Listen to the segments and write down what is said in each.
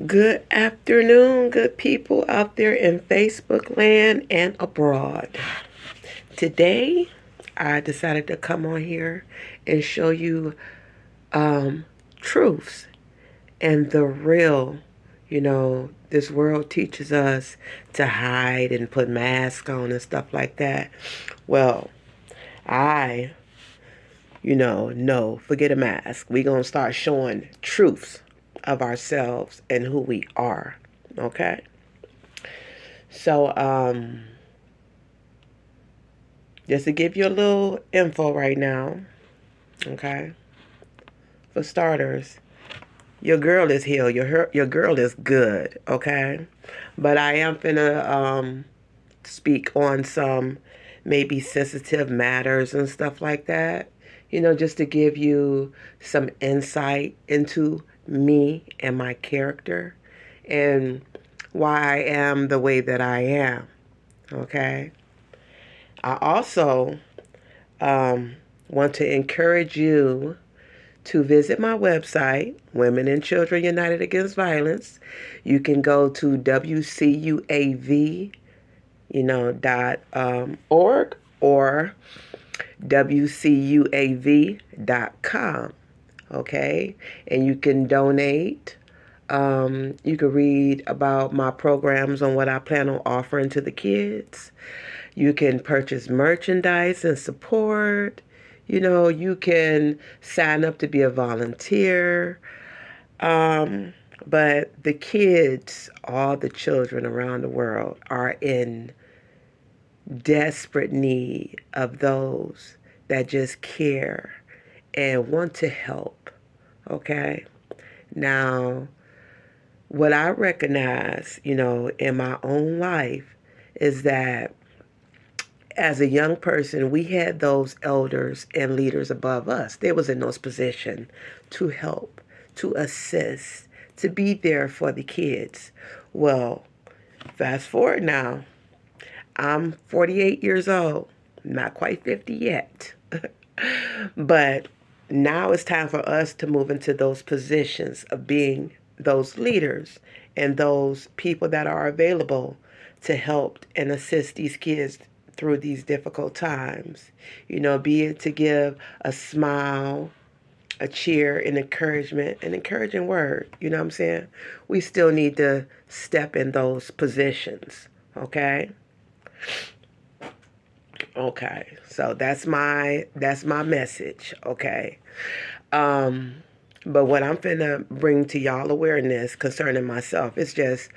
Good afternoon, good people out there in Facebook land and abroad. Today, I decided to come on here and show you truths and the real. This world teaches us to hide and put masks on and stuff like that. Well, I, no, forget a mask. We're going to start showing truths of ourselves and who we are. Okay? So, just to give you a little info right now, okay? For starters, your girl is healed. Your girl is good, okay? But I am finna speak on some maybe sensitive matters and stuff like that. Just to give you some insight into me and my character and why I am the way that I am, okay? I also um, want to encourage you to visit my website, Women and Children United Against Violence. You can go to WCUAV, .org or WCUAV.com. Okay, and you can donate. You can read about my programs on what I plan on offering to the kids. You can purchase merchandise and support. You can sign up to be a volunteer. Um, but the kids, all the children around the world, are in desperate need of those that just care and want to help. Okay? Now, what I recognize, in my own life is that as a young person, we had those elders and leaders above us. They was in those positions to help, to assist, to be there for the kids. Well, fast forward now. I'm 48 years old, not quite 50 yet. But now it's time for us to move into those positions of being those leaders and those people that are available to help and assist these kids through these difficult times. Be it to give a smile, a cheer, an encouraging word. You know what I'm saying? We still need to step in those positions. Okay? Okay. So that's my message. Okay. Um, but what I'm finna bring to y'all awareness concerning myself is just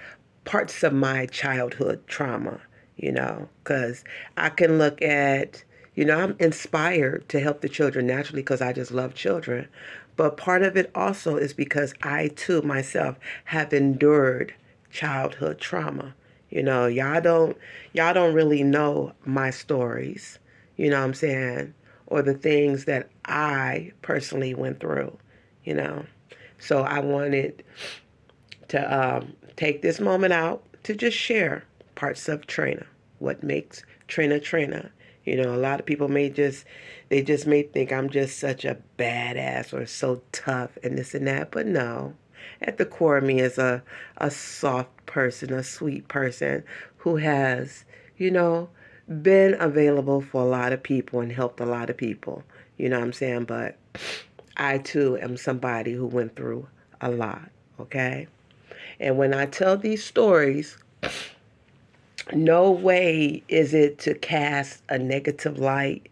parts of my childhood trauma, because I can look at, I'm inspired to help the children naturally because I just love children. But part of it also is because I too myself have endured childhood trauma. Y'all don't really know my stories, you know what I'm saying? Or the things that I personally went through, you know. So I wanted to take this moment out to just share parts of Trina, what makes Trina Trina. A lot of people they just may think I'm just such a badass or so tough and this and that, but no. At the core of me is a soft person, a sweet person who has, you know, been available for a lot of people and helped a lot of people. You know what I'm saying? But I too am somebody who went through a lot, okay? And when I tell these stories, no way is it to cast a negative light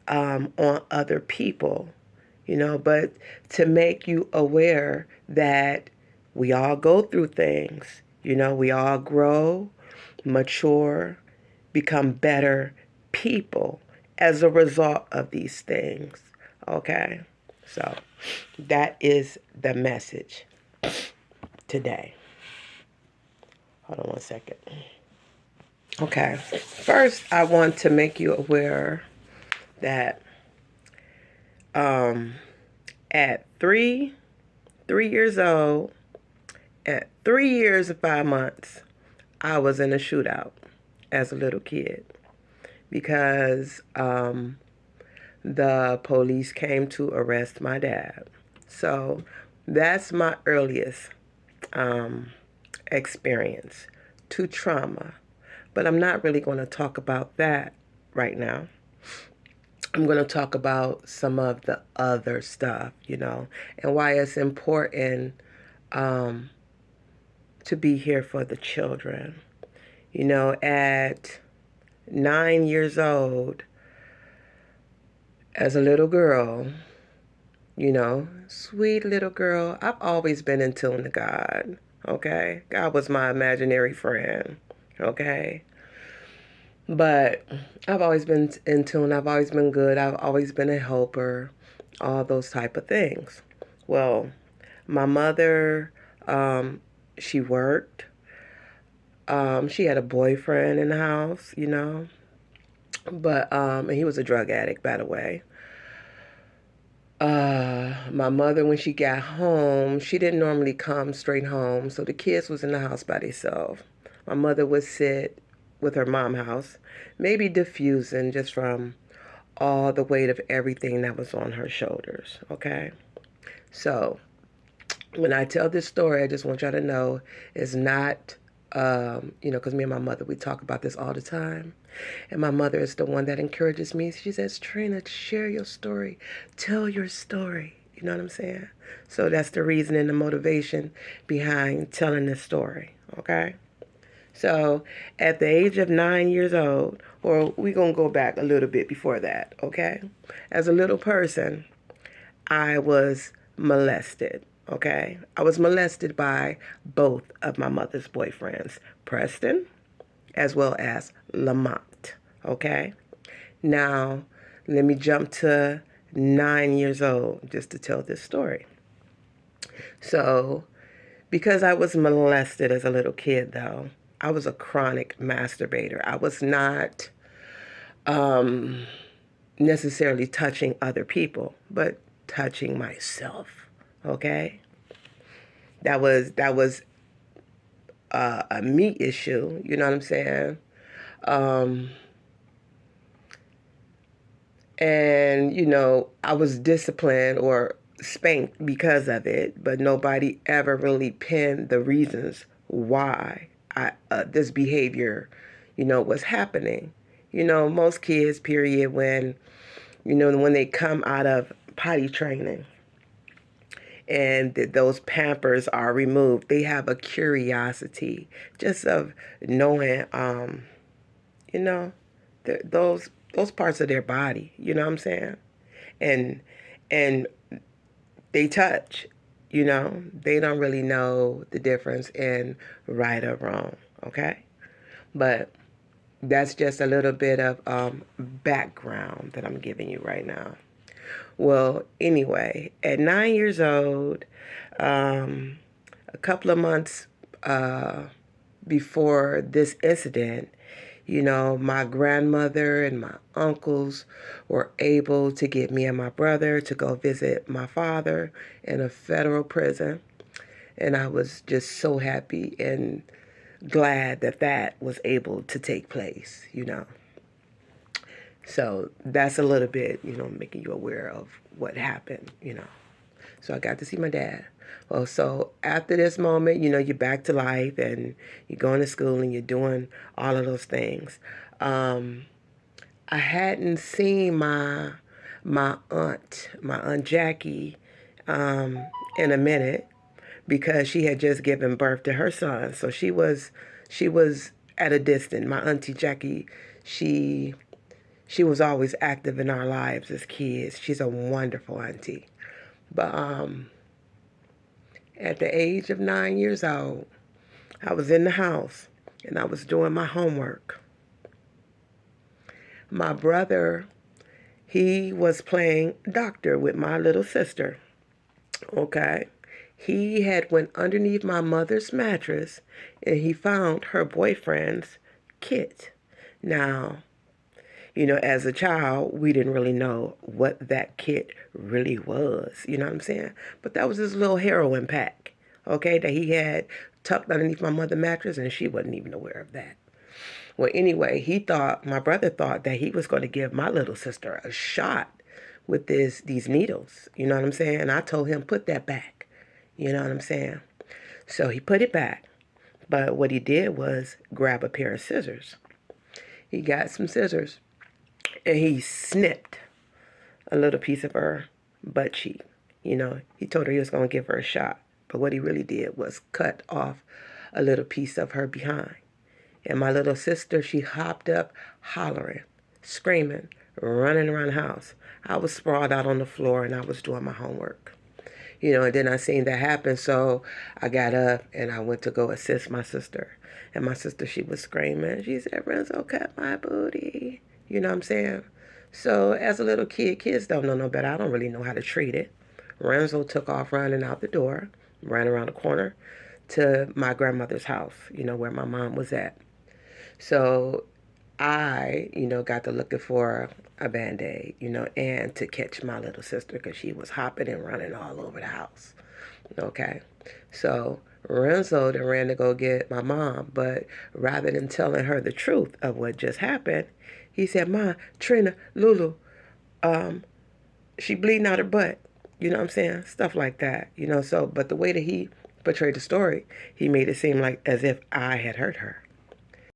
on other people, but to make you aware that we all go through things. We all grow, mature, become better people as a result of these things. Okay? So that is the message today. Hold on one second. Okay. First, I want to make you aware that um, at three years old, at 3 years and 5 months, I was in a shootout as a little kid because the police came to arrest my dad. So that's my earliest um, experience to trauma. But I'm not really going to talk about that right now. I'm going to talk about some of the other stuff, and why it's important um, to be here for the children. At 9 years old, as a little girl, sweet little girl, I've always been in tune to God, okay? God was my imaginary friend, okay? But I've always been in tune. I've always been good. I've always been a helper, all those type of things. Well, my mother, she worked. She had a boyfriend in the house, but and he was a drug addict, by the way. My mother, when she got home, she didn't normally come straight home, so the kids was in the house by themselves. My mother would sit with her mom house, maybe diffusing just from all the weight of everything that was on her shoulders. Okay, so when I tell this story, I just want y'all to know it's not, because me and my mother, we talk about this all the time. And my mother is the one that encourages me. She says, Trina, share your story. Tell your story. You know what I'm saying? So that's the reason and the motivation behind telling this story. Okay? So at the age of 9 years old, or we're going to go back a little bit before that. Okay? As a little person, I was molested. Okay? I was molested by both of my mother's boyfriends, Preston as well as Lamont. Okay? Now, let me jump to 9 years old just to tell this story. So, because I was molested as a little kid, though, I was a chronic masturbator. I was not um, necessarily touching other people, but touching myself. Okay? That was a me issue. You know what I'm saying? Um, and I was disciplined or spanked because of it, but nobody ever really pinned the reasons why this behavior was happening. Most kids, period, when they come out of potty training and those pampers are removed, they have a curiosity just of knowing you know those parts of their body, you know what I'm saying? And and they touch, they don't really know the difference in right or wrong, okay? But that's just a little bit of background that I'm giving you right now. Well, anyway, at 9 years old, um, a couple of months before this incident, my grandmother and my uncles were able to get me and my brother to go visit my father in a federal prison. And I was just so happy and glad that that was able to take place. So that's a little bit, making you aware of what happened. So I got to see my dad. Well, so after this moment, you're back to life and you're going to school and you're doing all of those things. Um, I hadn't seen my aunt Jackie, um, in a minute because she had just given birth to her son. So she was at a distance. My auntie Jackie, she she was always active in our lives as kids. She's a wonderful auntie. But at the age of 9 years old, I was in the house and I was doing my homework. My brother, he was playing doctor with my little sister. Okay. He had went underneath my mother's mattress and he found her boyfriend's kit. Now, as a child, we didn't really know what that kit really was. You know what I'm saying? But that was his little heroin pack, okay, that he had tucked underneath my mother's mattress, and she wasn't even aware of that. Well, anyway, my brother thought that he was going to give my little sister a shot with these needles. You know what I'm saying? And I told him, put that back. You know what I'm saying? So he put it back. But what he did was grab a pair of scissors. He got some scissors and he snipped a little piece of her butt cheek. He told her he was going to give her a shot. But what he really did was cut off a little piece of her behind. And my little sister, she hopped up, hollering, screaming, running around the house. I was sprawled out on the floor and I was doing my homework. And then I seen that happen, so I got up and I went to go assist my sister. And my sister, she was screaming. She said, Renzo cut my booty. You know what I'm saying? So as a little kid, kids don't know no better. I don't really know how to treat it. Renzo took off running out the door, ran around the corner to my grandmother's house, where my mom was at. So I, got to looking for a Band-Aid, and to catch my little sister because she was hopping and running all over the house. Okay. So Renzo then ran to go get my mom, but rather than telling her the truth of what just happened, he said, Ma, Trina, Lulu, um, she bleeding out her butt. You know what I'm saying? Stuff like that. So, but the way that he portrayed the story, he made it seem like as if I had hurt her.